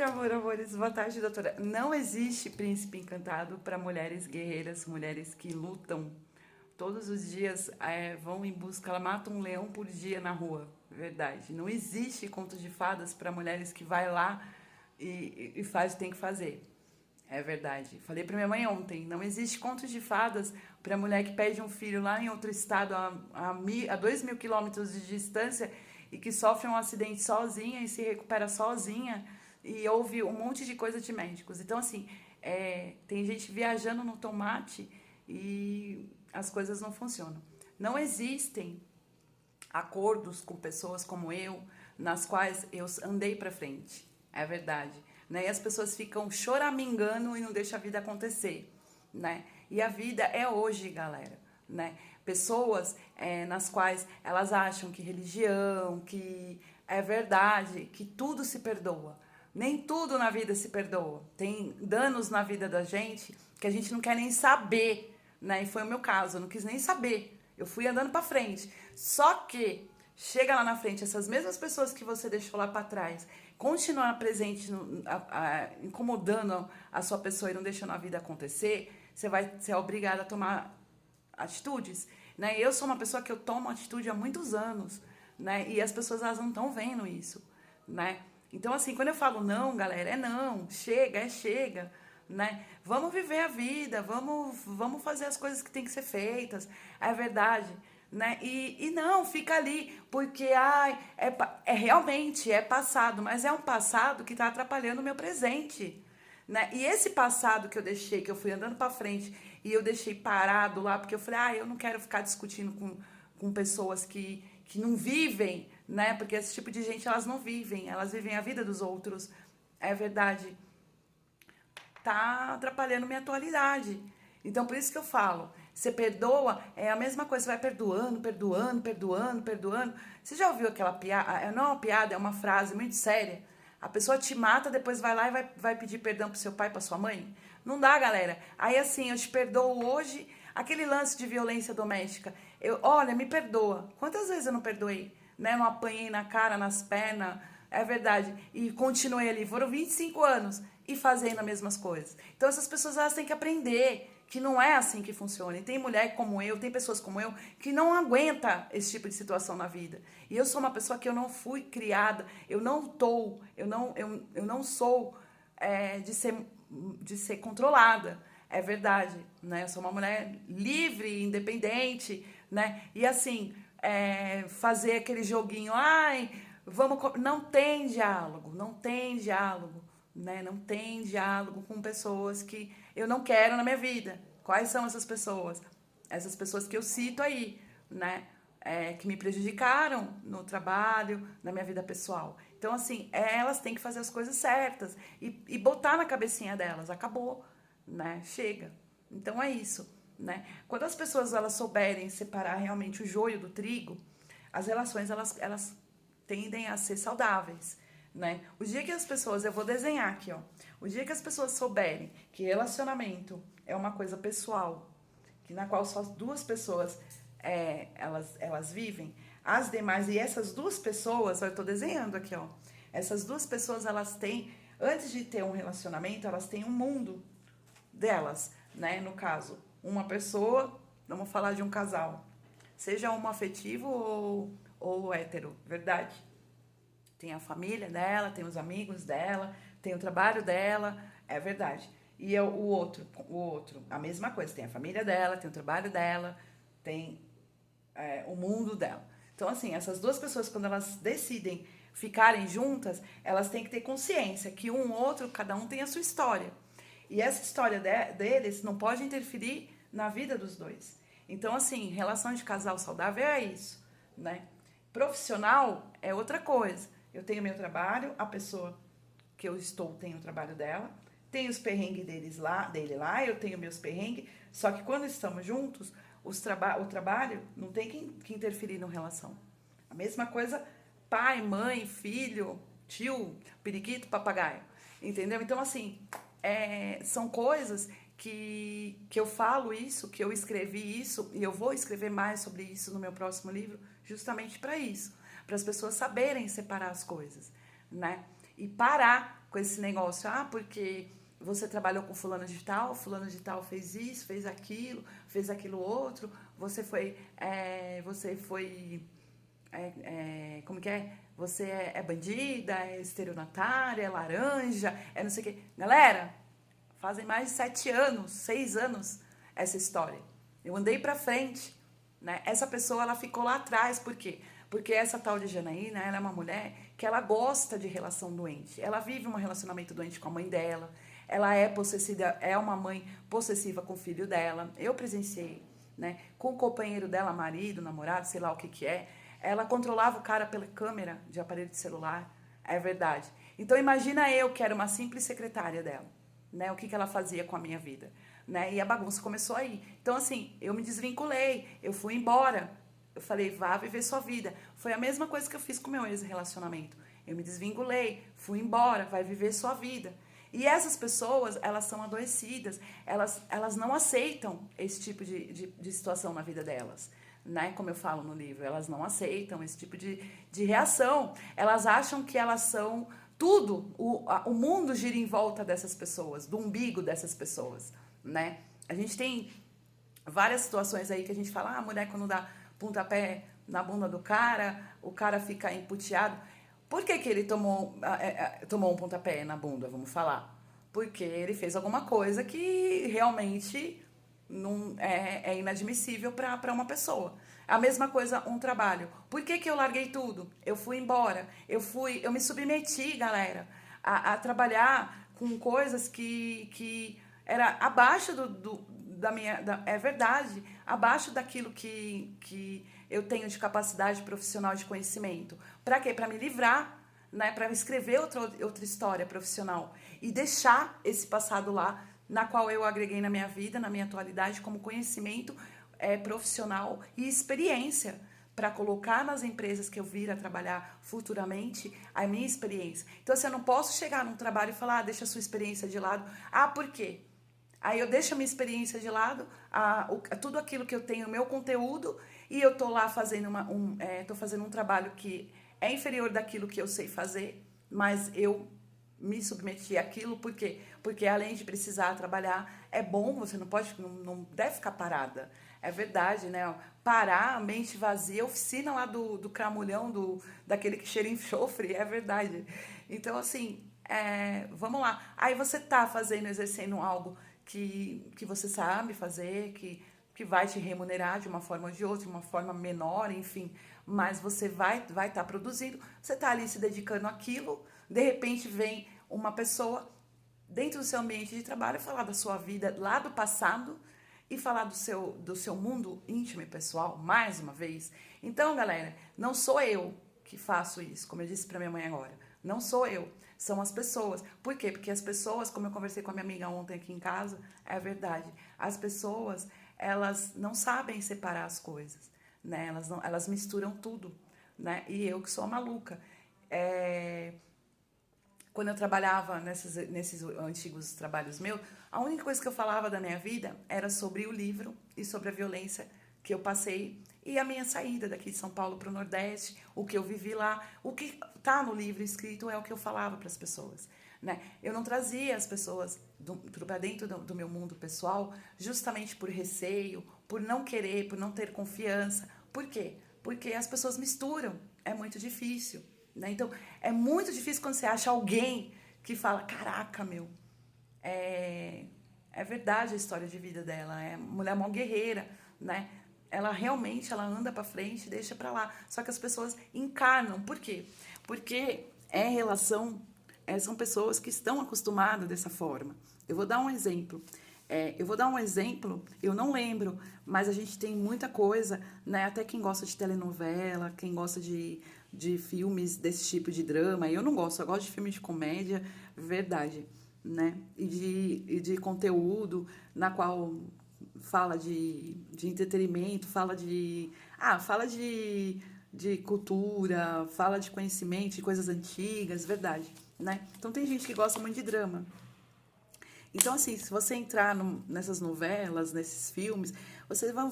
amores. Boa tarde, doutora. Não existe príncipe encantado para mulheres guerreiras, mulheres que lutam todos os dias, vão em busca, ela mata um leão por dia na rua. Verdade. Não existe contos de fadas para mulheres que vai lá e faz o que tem que fazer. É verdade. Falei para minha mãe ontem, não existe contos de fadas para mulher que perde um filho lá em outro estado a 2.000 quilômetros de distância e que sofre um acidente sozinha e se recupera sozinha e ouve um monte de coisa de médicos. Então, assim, tem gente viajando no tomate e as coisas não funcionam. Não existem acordos com pessoas como eu, nas quais eu andei para frente. É verdade. Né? E as pessoas ficam choramingando e não deixam a vida acontecer. Né? E a vida é hoje, galera. Né? Pessoas nas quais elas acham que religião, que é verdade, que tudo se perdoa. Nem tudo na vida se perdoa. Tem danos na vida da gente que a gente não quer nem saber. Né? E foi o meu caso, eu não quis nem saber. Eu fui andando para frente. Só que chega lá na frente, essas mesmas pessoas que você deixou lá para trás, continuar presente, incomodando a sua pessoa e não deixando a vida acontecer, você vai ser obrigada a tomar atitudes. Né? Eu sou uma pessoa que eu tomo atitude há muitos anos, né? E as pessoas elas não estão vendo isso. Né? Então, assim, quando eu falo não, galera, é não, chega, chega. Né? Vamos viver a vida, vamos fazer as coisas que tem que ser feitas, é verdade. Né? E não, fica ali, porque realmente é passado, mas é um passado que está atrapalhando o meu presente. Né? E esse passado que eu deixei, que eu fui andando para frente e eu deixei parado lá, porque eu falei, eu não quero ficar discutindo com pessoas que não vivem, né? Porque esse tipo de gente, elas não vivem, elas vivem a vida dos outros, é verdade. Tá atrapalhando minha atualidade. Então, por isso que eu falo, você perdoa, é a mesma coisa, você vai perdoando, perdoando, perdoando, perdoando. Você já ouviu aquela piada? Não é uma piada, é uma frase muito séria. A pessoa te mata, depois vai lá e vai pedir perdão pro seu pai, pra sua mãe? Não dá, galera. Aí, assim, eu te perdoo hoje, aquele lance de violência doméstica. Olha, me perdoa. Quantas vezes eu não perdoei? Né? Não apanhei na cara, nas pernas, é verdade. E continuei ali. Foram 25 anos e fazendo as mesmas coisas. Então, essas pessoas elas têm que aprender que não é assim que funciona. E tem mulher como eu, tem pessoas como eu, que não aguenta esse tipo de situação na vida. E eu sou uma pessoa que eu não fui criada, eu não sou de ser controlada. É verdade, né? Eu sou uma mulher livre, independente, né? E assim, fazer aquele joguinho, não tem diálogo, não tem diálogo, né? Não tem diálogo com pessoas que eu não quero na minha vida. Quais são essas pessoas? Essas pessoas que eu cito aí, né? Que me prejudicaram no trabalho, na minha vida pessoal. Então, assim, elas têm que fazer as coisas certas e botar na cabecinha delas. Acabou, né? Chega. Então, é isso, né? Quando as pessoas elas souberem separar realmente o joio do trigo, as relações elas tendem a ser saudáveis, né? O dia que as pessoas, eu vou desenhar aqui, ó. O dia que as pessoas souberem que relacionamento é uma coisa pessoal, que na qual só duas pessoas elas vivem, as demais, e essas duas pessoas, eu tô desenhando aqui, ó. Essas duas pessoas, elas têm, antes de ter um relacionamento, elas têm um mundo delas, né? No caso, uma pessoa, vamos falar de um casal, seja homoafetivo ou hétero, verdade? Tem a família dela, tem os amigos dela, tem o trabalho dela, é verdade. E o outro, a mesma coisa, tem a família dela, tem o trabalho dela, tem o mundo dela. Então, assim, essas duas pessoas, quando elas decidem ficarem juntas, elas têm que ter consciência que um outro, cada um tem a sua história. E essa história deles não pode interferir na vida dos dois. Então, assim, relação de casal saudável é isso, né? Profissional é outra coisa. Eu tenho meu trabalho, a pessoa que eu estou tem o trabalho dela, tem os perrengues dele lá, eu tenho meus perrengues, só que quando estamos juntos, o trabalho não tem que interferir na relação. A mesma coisa, pai, mãe, filho, tio, periquito, papagaio. Entendeu? Então, assim, são coisas que eu falo isso, que eu escrevi isso, e eu vou escrever mais sobre isso no meu próximo livro, justamente para isso. Para as pessoas saberem separar as coisas, né? e parar com esse negócio, porque você trabalhou com fulano de tal fez isso, fez aquilo outro, você foi como que é? Você é bandida, é estelionatária, é laranja, é não sei o quê. Galera, fazem mais de 7 anos, 6 anos essa história. Eu andei pra frente, né? Essa pessoa, ela ficou lá atrás, por quê? Porque essa tal de Janaína, ela é uma mulher que ela gosta de relação doente. Ela vive um relacionamento doente com a mãe dela. Ela é possessiva, é uma mãe possessiva com o filho dela. Eu presenciei, né? Com o companheiro dela, marido, namorado, sei lá o que que é. Ela controlava o cara pela câmera de aparelho de celular. É verdade. Então imagina eu que era uma simples secretária dela, né? O que que ela fazia com a minha vida, né? E a bagunça começou aí. Então assim, eu me desvinculei, eu fui embora. Eu falei, vá viver sua vida. Foi a mesma coisa que eu fiz com o meu ex-relacionamento. Eu me desvinculei, fui embora, vai viver sua vida. E essas pessoas, elas são adoecidas, elas não aceitam esse tipo de situação na vida delas, né? Como eu falo no livro, elas não aceitam esse tipo de reação. Elas acham que elas são tudo, o mundo gira em volta dessas pessoas, do umbigo dessas pessoas, né? A gente tem várias situações aí que a gente fala, a mulher quando dá pontapé na bunda do cara, o cara fica emputeado. Por que que ele tomou um pontapé na bunda, vamos falar? Porque ele fez alguma coisa que realmente não é inadmissível para uma pessoa. A mesma coisa, um trabalho. Por que que eu larguei tudo? Eu fui embora. Eu me submeti, galera, a trabalhar com coisas que era abaixo da minha... é verdade, abaixo daquilo que eu tenho de capacidade profissional, de conhecimento. Para quê? Para me livrar, né? Para escrever outra história profissional e deixar esse passado lá, na qual eu agreguei na minha vida, na minha atualidade, como conhecimento profissional e experiência, para colocar nas empresas que eu vir a trabalhar futuramente a minha experiência. Então, assim, eu não posso chegar num trabalho e falar, deixa a sua experiência de lado. Por quê? Aí eu deixo a minha experiência de lado, tudo aquilo que eu tenho, o meu conteúdo, e eu tô lá fazendo tô fazendo um trabalho que é inferior daquilo que eu sei fazer, mas eu me submeti àquilo, por quê? Porque além de precisar trabalhar, é bom, você não deve ficar parada. É verdade, né? Parar, a mente vazia, oficina lá do cramulhão, daquele que cheira enxofre, é verdade. Então, assim, vamos lá. Aí você tá exercendo algo que você sabe fazer, que vai te remunerar de uma forma ou de outra, de uma forma menor, enfim, mas você vai estar produzindo, você está ali se dedicando àquilo, de repente vem uma pessoa dentro do seu ambiente de trabalho falar da sua vida lá do passado e falar do seu mundo íntimo e pessoal, mais uma vez. Então, galera, não sou eu que faço isso, como eu disse para minha mãe agora, não sou eu, são as pessoas. Por quê? Porque as pessoas, como eu conversei com a minha amiga ontem aqui em casa, é verdade, as pessoas, elas não sabem separar as coisas, né? Elas misturam tudo, né? E eu que sou a maluca. Quando eu trabalhava nesses antigos trabalhos meus, a única coisa que eu falava da minha vida era sobre o livro e sobre a violência que eu passei e a minha saída daqui de São Paulo para o Nordeste, o que eu vivi lá. O que está no livro escrito é o que eu falava para as pessoas, né? Eu não trazia as pessoas para dentro do meu mundo pessoal justamente por receio, por não querer, por não ter confiança. Por quê? Porque as pessoas misturam, é muito difícil, né? Então, é muito difícil quando você acha alguém que fala, caraca, meu, é verdade a história de vida dela, é mulher mó guerreira, né? Ela realmente, ela anda pra frente e deixa pra lá. Só que as pessoas encarnam. Por quê? Porque são pessoas que estão acostumadas dessa forma. Eu vou dar um exemplo. Eu não lembro, mas a gente tem muita coisa, né? Até quem gosta de telenovela, quem gosta de filmes desse tipo de drama. Eu não gosto, eu gosto de filmes de comédia, verdade, né? E de conteúdo na qual fala de entretenimento, fala de cultura, fala de conhecimento, de coisas antigas, verdade, né? Então tem gente que gosta muito de drama. Então, assim, se você entrar nessas novelas, nesses filmes, vocês vão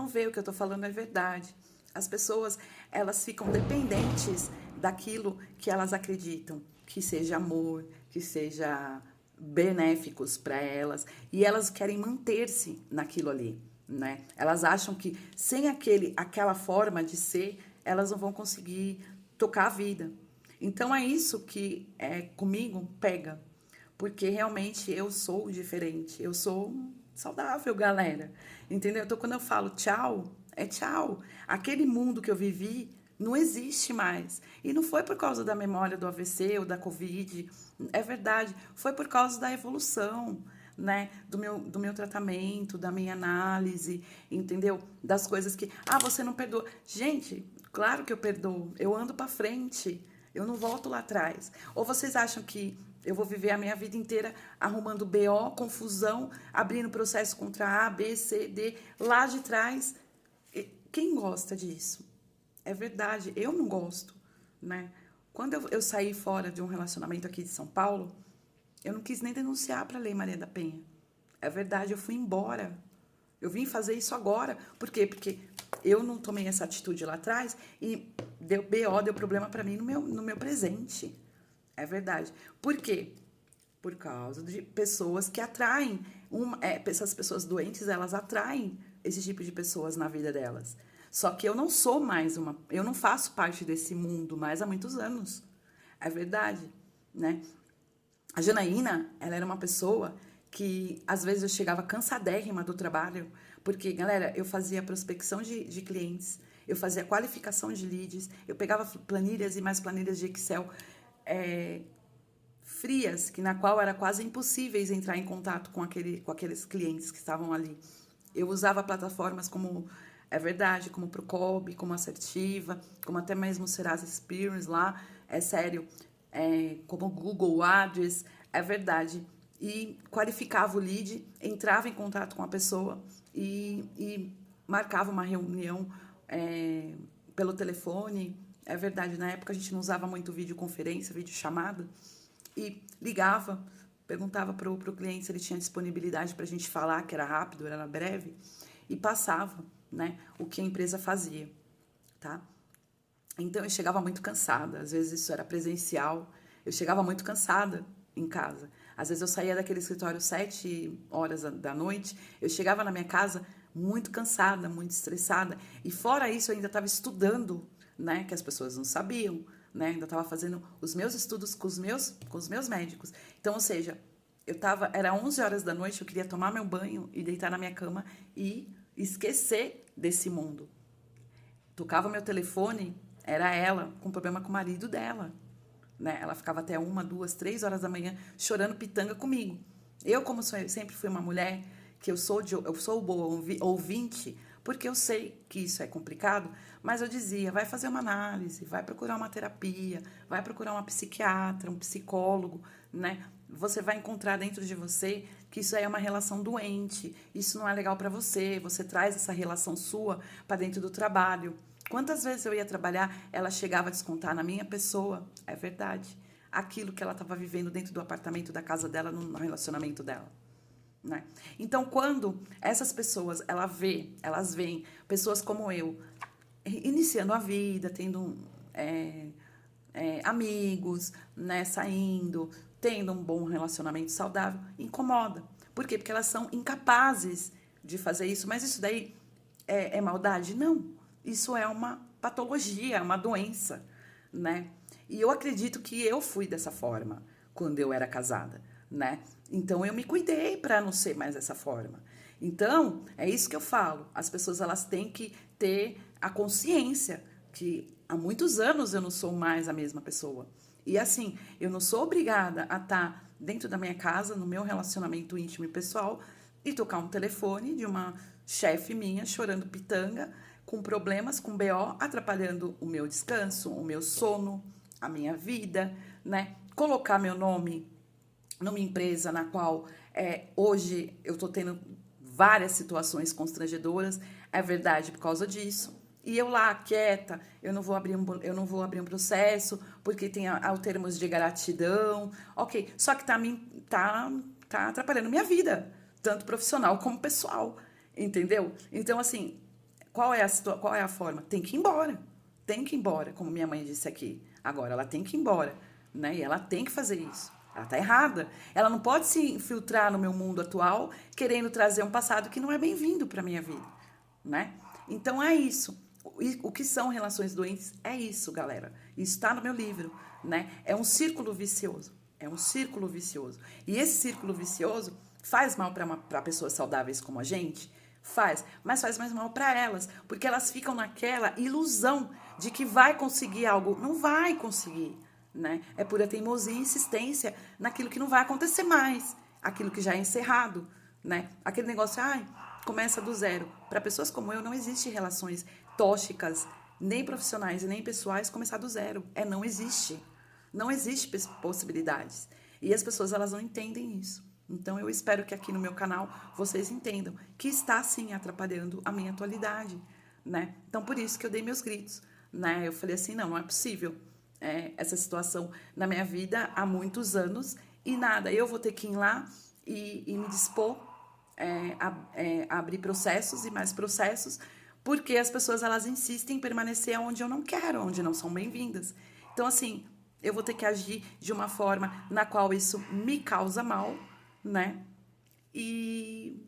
ver o que eu tô falando é verdade. As pessoas, elas ficam dependentes daquilo que elas acreditam. que seja amor, que seja benéficos para elas, e elas querem manter-se naquilo ali, né? Elas acham que sem aquela forma de ser, elas não vão conseguir tocar a vida. Então é isso que comigo pega, porque realmente eu sou diferente, eu sou saudável, galera. Entendeu? Então quando eu falo tchau, é tchau. Aquele mundo que eu vivi não existe mais. E não foi por causa da memória do AVC ou da Covid, é verdade, foi por causa da evolução, né? Do meu tratamento, da minha análise, entendeu? Das coisas que, você não perdoa. Gente, claro que eu perdoo, eu ando pra frente, eu não volto lá atrás. Ou vocês acham que eu vou viver a minha vida inteira arrumando BO, confusão, abrindo processo contra A, B, C, D, lá de trás? Quem gosta disso? É verdade, eu não gosto, né? Quando eu saí fora de um relacionamento aqui de São Paulo, eu não quis nem denunciar para a Lei Maria da Penha. É verdade, eu fui embora. Eu vim fazer isso agora. Por quê? Porque eu não tomei essa atitude lá atrás e deu BO, deu problema para mim no meu presente. É verdade. Por quê? Por causa de pessoas que atraem. Essas pessoas doentes, elas atraem esse tipo de pessoas na vida delas. Só que eu não sou mais eu não faço parte desse mundo mais há muitos anos. É verdade, né? A Janaína, ela era uma pessoa que às vezes eu chegava cansadérrima do trabalho, porque, galera, eu fazia prospecção de clientes, eu fazia qualificação de leads, eu pegava planilhas e mais planilhas de Excel frias, na qual era quase impossíveis entrar em contato com aqueles clientes que estavam ali. Eu usava plataformas como, é verdade, como Procob, como Assertiva, como até mesmo Serasa Experience lá, é sério, como Google Ads, é verdade. E qualificava o lead, entrava em contato com a pessoa e marcava uma reunião pelo telefone. É verdade, na época a gente não usava muito videoconferência, videochamada, e ligava, perguntava para o cliente se ele tinha disponibilidade para a gente falar, que era rápido, era breve, e passava, né, o que a empresa fazia, tá? Então eu chegava muito cansada, às vezes isso era presencial, eu chegava muito cansada em casa. Às vezes eu saía daquele escritório 7 horas da noite, eu chegava na minha casa muito cansada, muito estressada, e fora isso eu ainda estava estudando, né, que as pessoas não sabiam, né, ainda estava fazendo os meus estudos com os meus médicos. Então, ou seja, era 11 horas da noite, eu queria tomar meu banho e deitar na minha cama e esquecer desse mundo. Tocava meu telefone, era ela, com problema com o marido dela, né? Ela ficava até 1, 2, 3 horas da manhã chorando pitanga comigo. Eu, como sempre fui uma mulher, que eu sou boa ouvinte, porque eu sei que isso é complicado, mas eu dizia, vai fazer uma análise, vai procurar uma terapia, vai procurar uma psiquiatra, um psicólogo, né? Você vai encontrar dentro de você que isso aí é uma relação doente, isso não é legal para você, você traz essa relação sua para dentro do trabalho. Quantas vezes eu ia trabalhar, ela chegava a descontar na minha pessoa, é verdade, aquilo que ela estava vivendo dentro do apartamento da casa dela, no relacionamento dela. Né? Então, quando essas pessoas, elas veem pessoas como eu, iniciando a vida, tendo amigos, né, saindo, tendo um bom relacionamento saudável, incomoda. Por quê? Porque elas são incapazes de fazer isso. Mas isso daí é maldade? Não. Isso é uma patologia, é uma doença, né? E eu acredito que eu fui dessa forma quando eu era casada, né? Então, eu me cuidei para não ser mais dessa forma. Então, é isso que eu falo. As pessoas, elas têm que ter a consciência que há muitos anos eu não sou mais a mesma pessoa. E assim, eu não sou obrigada a estar dentro da minha casa, no meu relacionamento íntimo e pessoal, e tocar um telefone de uma chefe minha chorando pitanga, com problemas, com BO, atrapalhando o meu descanso, o meu sono, a minha vida, né? Colocar meu nome numa empresa na qual hoje eu estou tendo várias situações constrangedoras, é verdade por causa disso. E eu lá, quieta, eu não vou abrir um processo, porque tem o termos de gratidão, ok. Só que tá atrapalhando minha vida, tanto profissional como pessoal, entendeu? Então, assim, qual é a forma? Tem que ir embora, como minha mãe disse aqui. Agora, ela tem que ir embora. né? E ela tem que fazer isso. Ela tá errada. Ela não pode se infiltrar no meu mundo atual querendo trazer um passado que não é bem-vindo para minha vida, né? Então é isso. O que são relações doentes é isso, galera. Isso está no meu livro, né? É um círculo vicioso. É um círculo vicioso. E esse círculo vicioso faz mal para pessoas saudáveis como a gente? Faz, mas faz mais mal para elas, porque elas ficam naquela ilusão de que vai conseguir algo. Não vai conseguir, né? É pura teimosia e insistência naquilo que não vai acontecer mais, aquilo que já é encerrado, né? Aquele negócio, ai, começa do zero. Para pessoas como eu, não existe relações tóxicas, nem profissionais e nem pessoais, começar do zero. Não existe. Não existe possibilidades. E as pessoas, elas não entendem isso. Então, eu espero que aqui no meu canal vocês entendam que está, sim, atrapalhando a minha atualidade, né? Então, por isso que eu dei meus gritos, né? Eu falei assim, não é possível essa situação na minha vida há muitos anos e nada, eu vou ter que ir lá e me dispor a abrir processos e mais processos, porque as pessoas, elas insistem em permanecer onde eu não quero, onde não são bem-vindas. Então, assim, eu vou ter que agir de uma forma na qual isso me causa mal, né? E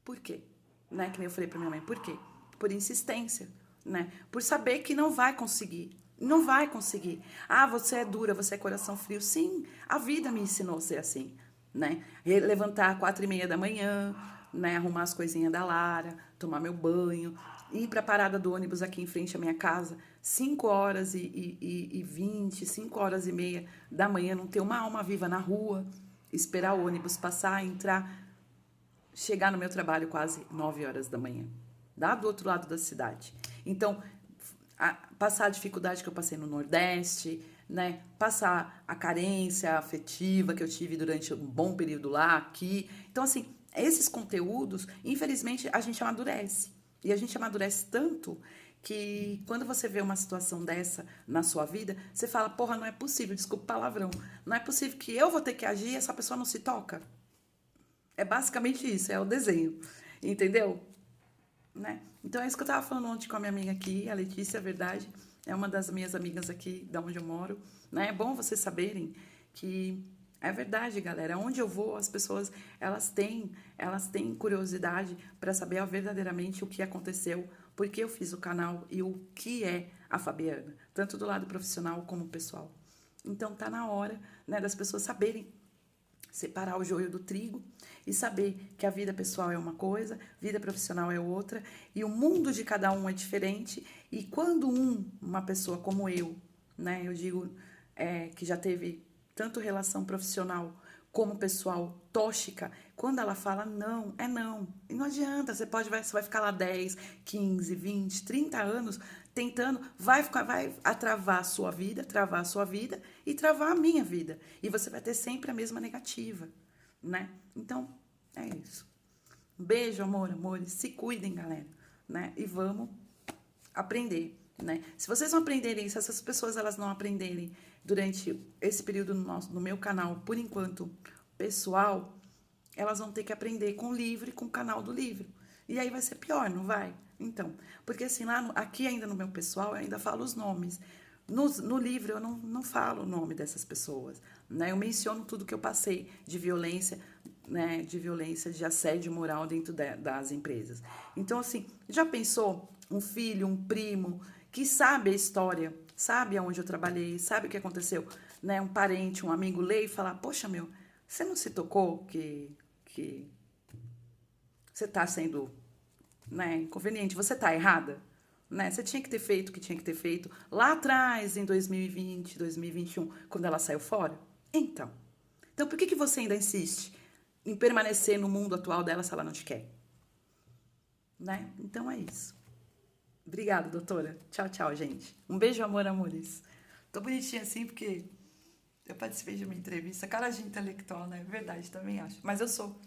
por quê? Né? Que nem eu falei pra minha mãe, por quê? Por insistência, né? Por saber que não vai conseguir. Não vai conseguir. Ah, você é dura, você é coração frio. Sim, a vida me ensinou a ser assim, né? Levantar às 4:30 da manhã, né? Arrumar as coisinhas da Lara, tomar meu banho, ir pra parada do ônibus aqui em frente à minha casa, 5h20, 5h30 da manhã, não ter uma alma viva na rua, esperar o ônibus passar, entrar, chegar no meu trabalho quase 9 horas da manhã, lá do outro lado da cidade. Então, passar a dificuldade que eu passei no Nordeste, né? Passar a carência afetiva que eu tive durante um bom período lá, aqui. Então, assim, esses conteúdos, infelizmente, a gente amadurece. E a gente amadurece tanto que quando você vê uma situação dessa na sua vida, você fala, porra, não é possível, desculpa o palavrão, não é possível que eu vou ter que agir e essa pessoa não se toca. É basicamente isso, é o desenho, entendeu? Né? Então é isso que eu tava falando ontem com a minha amiga aqui, a Letícia, a verdade, é uma das minhas amigas aqui da onde eu moro, né? É bom vocês saberem que é verdade, galera. Onde eu vou, as pessoas, elas têm curiosidade para saber verdadeiramente o que aconteceu, por que eu fiz o canal e o que é a Fabiana, tanto do lado profissional como pessoal. Então tá na hora, né, das pessoas saberem separar o joio do trigo e saber que a vida pessoal é uma coisa, vida profissional é outra, e o mundo de cada um é diferente, e quando uma pessoa como eu, né, eu digo que já teve tanto relação profissional como pessoal tóxica, quando ela fala não, é não. E não adianta, você vai ficar lá 10, 15, 20, 30 anos tentando, vai travar a sua vida e travar a minha vida. E você vai ter sempre a mesma negativa, né? Então, é isso. Um beijo, amores. Se cuidem, galera, né? E vamos aprender, né? Se vocês não aprenderem, se essas pessoas elas não aprenderem durante esse período no meu canal, por enquanto, pessoal, elas vão ter que aprender com o livro e com o canal do livro. E aí vai ser pior, não vai? Então, porque assim, aqui ainda no meu pessoal, eu ainda falo os nomes. No livro eu não falo o nome dessas pessoas, né? Eu menciono tudo que eu passei de violência, né? De violência, de assédio moral dentro das empresas. Então, assim, já pensou um filho, um primo, que sabe a história, sabe aonde eu trabalhei, sabe o que aconteceu, né? Um parente, um amigo lê e fala, poxa, meu, você não se tocou que você está sendo, né, inconveniente, você está errada? Né? Você tinha que ter feito o que tinha que ter feito lá atrás, em 2020, 2021, quando ela saiu fora? Então por que você ainda insiste em permanecer no mundo atual dela se ela não te quer? Né? Então é isso. Obrigada, doutora. Tchau, tchau, gente. Um beijo, amores. Tô bonitinha assim porque eu participei de uma entrevista, cara de intelectual, né? Verdade, também acho. Mas eu sou.